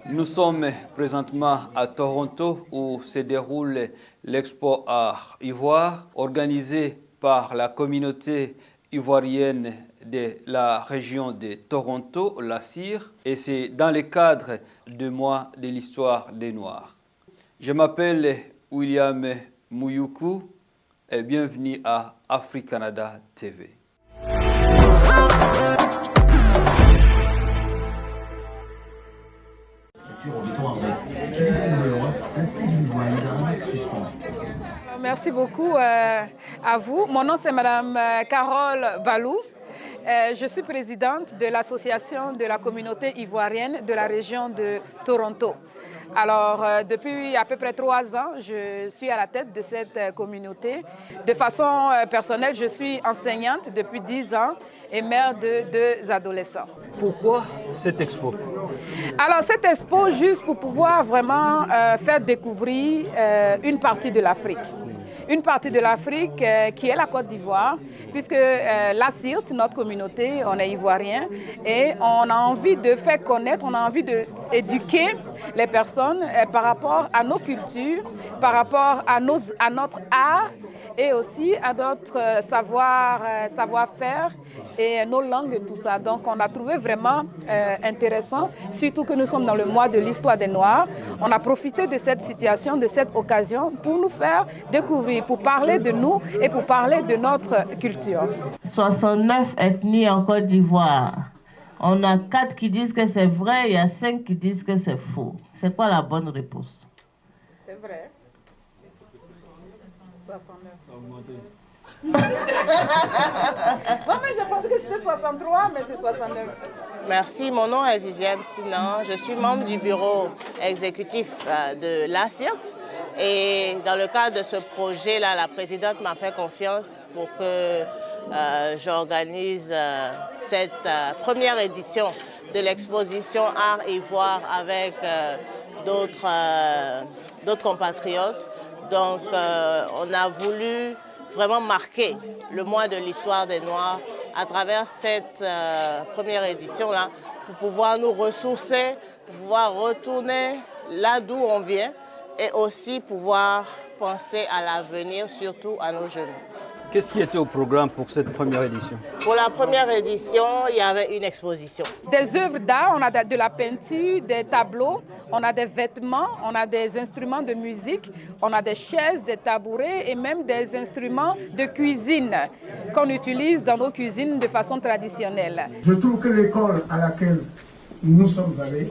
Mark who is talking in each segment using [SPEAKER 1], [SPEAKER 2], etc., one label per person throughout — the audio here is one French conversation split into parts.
[SPEAKER 1] Nous sommes présentement à Toronto où se déroule l'Expo Art Ivoire organisée par la communauté ivoirienne de la région de Toronto, la CIR, et c'est dans le cadre du mois de l'histoire des Noirs. Je m'appelle William Mouyoukou et bienvenue à Africanada TV.
[SPEAKER 2] Merci beaucoup à vous. Mon nom c'est Madame Carole Balou. Je suis présidente de l'association de la communauté ivoirienne de la région de Toronto. Alors, depuis à peu près 3 ans, je suis à la tête de cette communauté. De façon personnelle, je suis enseignante depuis 10 ans et mère de 2 adolescents.
[SPEAKER 1] Pourquoi cette expo?
[SPEAKER 2] Alors, cette expo, juste pour pouvoir vraiment faire découvrir une partie de l'Afrique. Une partie de l'Afrique qui est la Côte d'Ivoire, puisque la CIRT, notre communauté, on est ivoirien, et on a envie de faire connaître, on a envie d'éduquer les personnes par rapport à nos cultures, par rapport à notre art et aussi à notre savoir-faire et nos langues et tout ça. Donc on a trouvé vraiment intéressant, surtout que nous sommes dans le mois de l'histoire des Noirs. On a profité de cette situation, de cette occasion pour nous faire découvrir, pour parler de nous et pour parler de notre culture.
[SPEAKER 3] 69 ethnies en Côte d'Ivoire. On a 4 qui disent que c'est vrai, il y a 5 qui disent que c'est faux. C'est quoi la bonne réponse?
[SPEAKER 2] C'est vrai. 69. Bon, mais je pensais que c'était 63, mais c'est 69.
[SPEAKER 4] Merci, mon nom est Viviane Sinan. Je suis membre du bureau exécutif de la CIRT. Et dans le cadre de ce projet-là, la présidente m'a fait confiance pour que j'organise cette première édition de l'exposition Art Ivoire avec d'autres compatriotes. Donc, on a voulu vraiment marquer le mois de l'histoire des Noirs à travers cette première édition-là pour pouvoir nous ressourcer, pour pouvoir retourner là d'où on vient et aussi pouvoir penser à l'avenir, surtout à nos jeunes.
[SPEAKER 1] Qu'est-ce qui était au programme pour cette première édition?
[SPEAKER 4] Pour la première édition, il y avait une exposition.
[SPEAKER 2] Des œuvres d'art, on a de la peinture, des tableaux, on a des vêtements, on a des instruments de musique, on a des chaises, des tabourets et même des instruments de cuisine qu'on utilise dans nos cuisines de façon traditionnelle.
[SPEAKER 5] Je trouve que l'école à laquelle nous sommes allés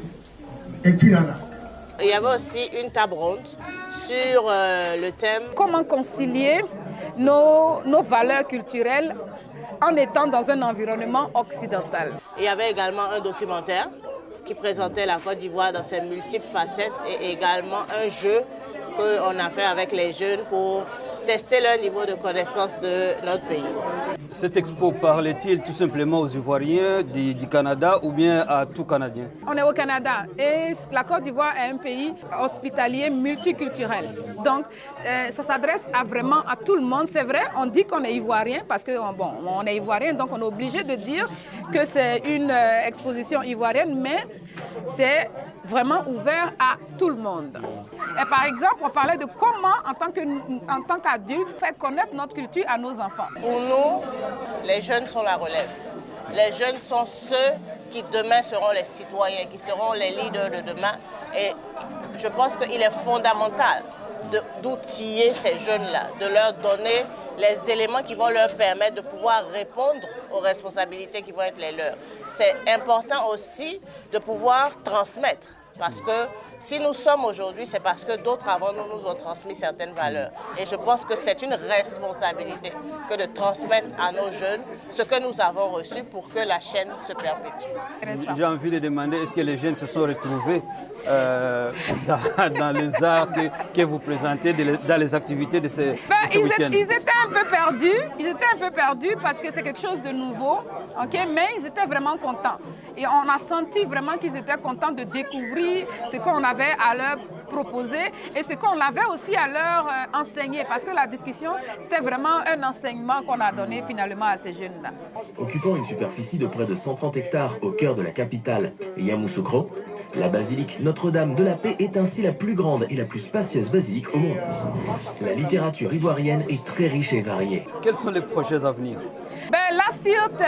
[SPEAKER 5] est une arnaque.
[SPEAKER 4] Il y avait aussi une table ronde sur le thème «
[SPEAKER 2] Comment concilier nos valeurs culturelles en étant dans un environnement occidental ».
[SPEAKER 4] Il y avait également un documentaire qui présentait la Côte d'Ivoire dans ses multiples facettes et également un jeu qu'on a fait avec les jeunes pour tester leur niveau de connaissance de notre pays.
[SPEAKER 1] Cette expo parlait-il tout simplement aux Ivoiriens du Canada ou bien à tout Canadien?
[SPEAKER 2] On est au Canada et la Côte d'Ivoire est un pays hospitalier multiculturel. Donc ça s'adresse vraiment à tout le monde. C'est vrai, on dit qu'on est Ivoirien parce qu'on est Ivoirien, donc on est obligé de dire que c'est une exposition ivoirienne, mais c'est vraiment ouvert à tout le monde. Et par exemple, on parlait de comment, en tant qu'adulte, faire connaître notre culture à nos enfants.
[SPEAKER 4] Pour nous, les jeunes sont la relève. Les jeunes sont ceux qui demain seront les citoyens, qui seront les leaders de demain. Et je pense qu'il est fondamental d'outiller ces jeunes-là, de leur donner les éléments qui vont leur permettre de pouvoir répondre aux responsabilités qui vont être les leurs. C'est important aussi de pouvoir transmettre. Parce que si nous sommes aujourd'hui, c'est parce que d'autres avant nous ont transmis certaines valeurs. Et je pense que c'est une responsabilité que de transmettre à nos jeunes ce que nous avons reçu pour que la chaîne se perpétue.
[SPEAKER 1] J'ai envie de demander, est-ce que les jeunes se sont retrouvés dans les arts que vous présentez, dans les activités de ce week-end?
[SPEAKER 2] Ils étaient un peu perdus parce que c'est quelque chose de nouveau, mais ils étaient vraiment contents. Et on a senti vraiment qu'ils étaient contents de découvrir ce qu'on avait à leur proposé et ce qu'on avait aussi à leur enseigner. Parce que la discussion, c'était vraiment un enseignement qu'on a donné finalement à ces jeunes-là.
[SPEAKER 6] Occupant une superficie de près de 130 hectares au cœur de la capitale, Yamoussoukro, la basilique Notre-Dame de la Paix est ainsi la plus grande et la plus spacieuse basilique au monde. La littérature ivoirienne est très riche et variée.
[SPEAKER 1] Quels sont les projets à venir?
[SPEAKER 2] La CIRT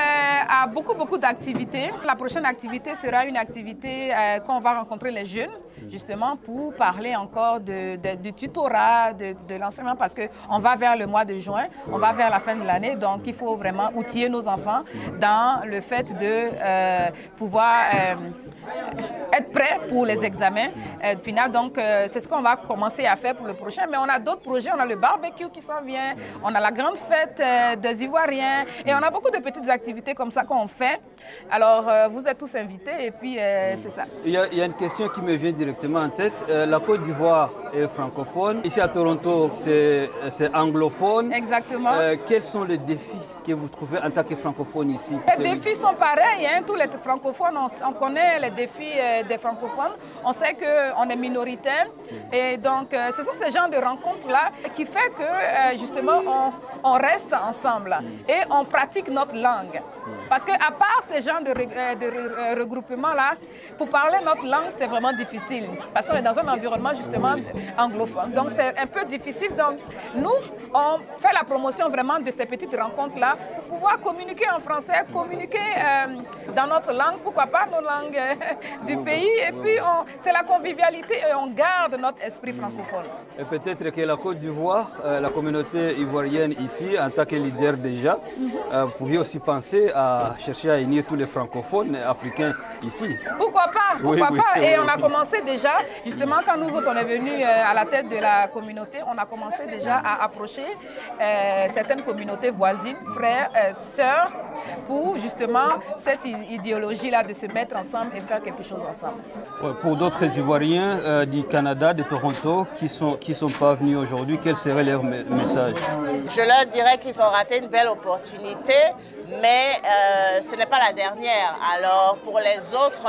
[SPEAKER 2] a beaucoup d'activités. La prochaine activité sera une activité qu'on va rencontrer les jeunes, justement, pour parler encore du tutorat, de l'enseignement, parce qu'on va vers le mois de juin, on va vers la fin de l'année, donc il faut vraiment outiller nos enfants dans le fait de pouvoir être prêts pour les examens finaux. Donc, c'est ce qu'on va commencer à faire pour le prochain. Mais on a d'autres projets. On a le barbecue qui s'en vient. On a la grande fête des Ivoiriens. Et on a beaucoup de petites activités comme ça qu'on fait. Alors, vous êtes tous invités et puis c'est ça.
[SPEAKER 1] Il y a une question qui me vient directement en tête. La Côte d'Ivoire est francophone. Ici à Toronto, c'est anglophone.
[SPEAKER 2] Exactement.
[SPEAKER 1] Quels sont les défis que vous trouvez en tant que francophone ici?
[SPEAKER 2] Les défis sont pareils. Tous les francophones, on connaît les défis des francophones. On sait qu'on est minoritaire. Et donc, ce sont ces genres de rencontres-là qui fait que, justement, on reste ensemble et on pratique notre langue. Parce qu'à part ces genres de regroupements-là, pour parler notre langue, c'est vraiment difficile. Parce qu'on est dans un environnement, justement, anglophone. Donc, c'est un peu difficile. Donc, nous, on fait la promotion vraiment de ces petites rencontres-là pour pouvoir communiquer en français, communiquer dans notre langue, pourquoi pas nos langues du pays. Et puis, c'est la convivialité et on garde notre esprit francophone.
[SPEAKER 1] Et peut-être que la Côte d'Ivoire, la communauté ivoirienne ici, en tant que leader déjà, vous pouviez aussi penser à chercher à unir tous les francophones africains ici.
[SPEAKER 2] Pourquoi pas? Pourquoi
[SPEAKER 1] oui,
[SPEAKER 2] pas?
[SPEAKER 1] oui,
[SPEAKER 2] Et
[SPEAKER 1] oui.
[SPEAKER 2] on a commencé déjà, justement, quand nous autres on est venus à la tête de la communauté, on a commencé déjà à approcher certaines communautés voisines, frères, sœurs, pour justement cette idéologie-là de se mettre ensemble et faire quelque chose ensemble.
[SPEAKER 1] Ouais, pour d'autres Ivoiriens du Canada, de Toronto, qui sont pas venus aujourd'hui, quel serait leur message?
[SPEAKER 4] Je leur dirais qu'ils ont raté une belle opportunité, mais ce n'est pas la dernière. Alors, pour les autres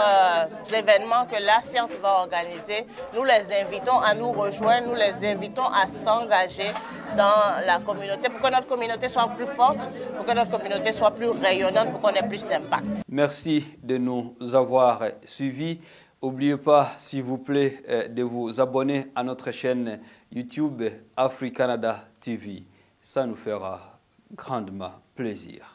[SPEAKER 4] événements que la CIRT va organiser, nous les invitons à nous rejoindre, nous les invitons à s'engager dans la communauté pour que notre communauté soit plus forte, pour que notre communauté soit plus rayonnante, pour qu'on ait plus d'impact.
[SPEAKER 1] Merci de nous avoir suivis. N'oubliez pas, s'il vous plaît, de vous abonner à notre chaîne YouTube AfriCanada TV. Ça nous fera grandement plaisir.